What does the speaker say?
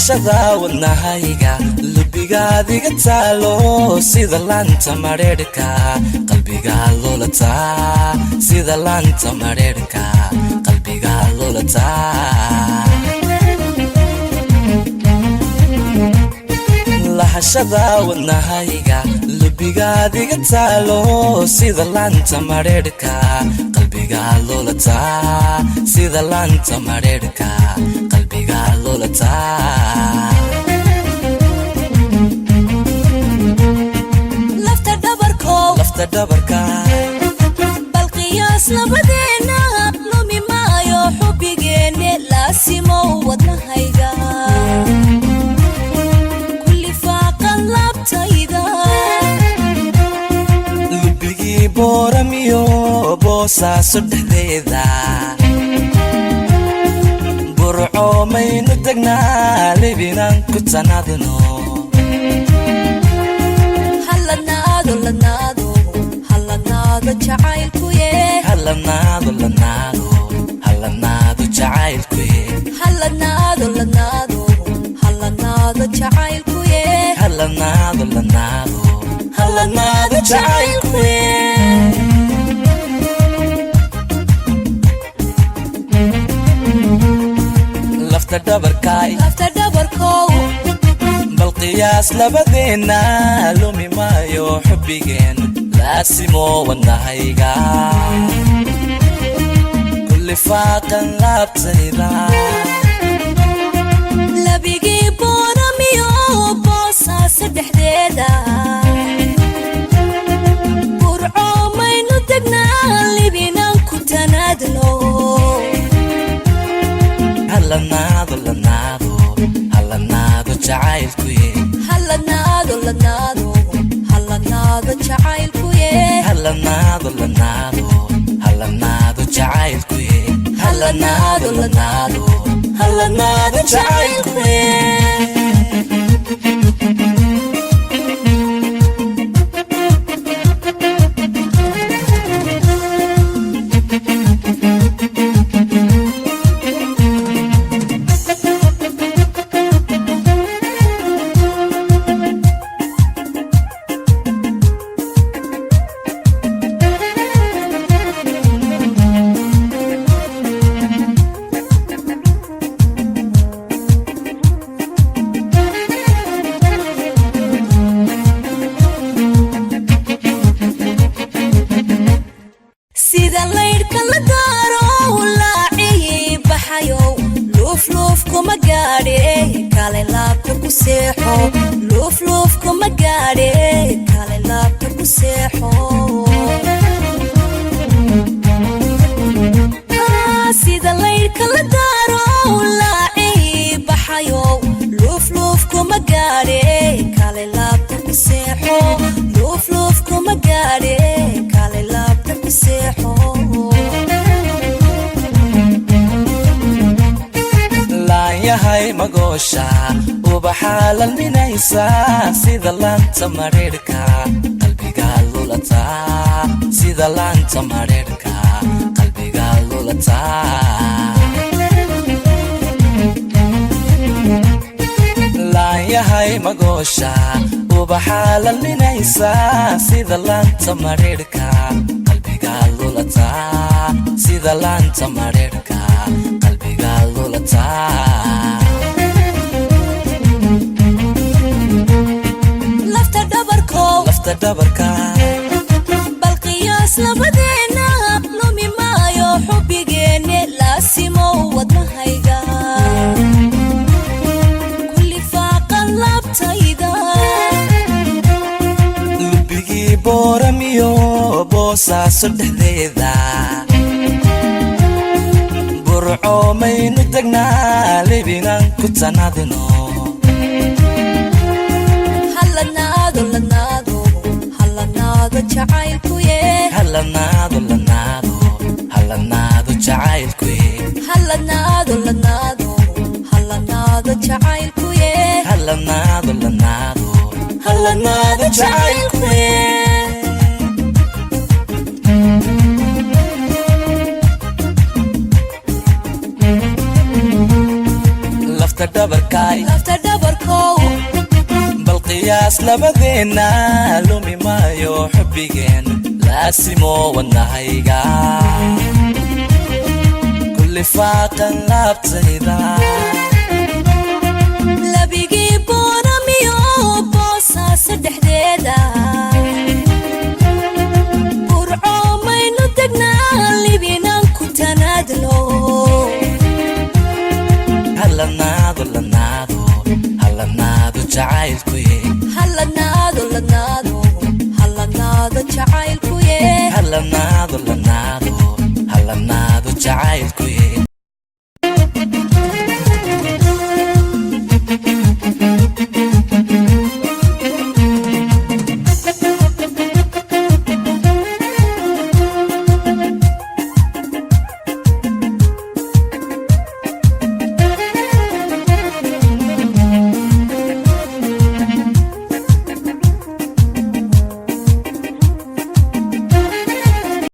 lahashada wadnahayga lubigaadiga taalo sida laanta mareerka qalbiga lulata sida laanta mareerka qalbiga lulata lahashada wadnahayga lubigaadiga taalo sida laanta mareerka qalbiga lulata sida laanta mareerka qalbiga lulata lafta dhabarka bal qiyaas labadeena lumi maayo xubbigeenne laasimo wadnahayga kulli faaqan laabtayda lubigii booramiyo boosaaso dhexdeeda burco maynu degnaa libinaan ku tanaadno halanaado jacaylkuye halanaado jacaylkuye halanaado jacaylkuye halanaado jacaylkuye lafta dhabarkow bal qiyaas labadeena lumi maayo xubbigeen laasimo wadnahayga kulli faaqan laabtayda labigii booramiyo boosaaso dhexdeeda burco maynu degnaa libinaan ku tanaadno halanaado jacaylkuye halanaado jacaylkuye halanaado jacaylkuye halanaado jacaylkuye sida laanta mareerka qalbiga lulata sida laanta mareerka qalbiga lulata laayahay magoosha ubaxa lalminaysa sida laanta mareerka qalbiga lulata sida laanta mareerka qalbiga lulata lafta dhabarka bal qiyaas labadeena lumi maayo xubbigeenne laasimo wadnahayga kulli faaqan laabtayda lubigii booramiyo boosaaso dhexdeeda burco maynu degnaa libinaan ku tanaadno halanaado jacaylkuye halanaado jacaylkuye halanaado jacaylkuye halanaado jacaylkuye lafta dhabarkow bal qiyaas labadeena lumi maayo xubbigeen laasimo wadnahayga kulli faaqan laabtayda labigii booramiyo boosaasa dhexdeeda burco maynu degnaa libinaan ku tanaadlo hallanaado jacaylkuye hallanaado jacaylkuye hallanaado jacaylkuye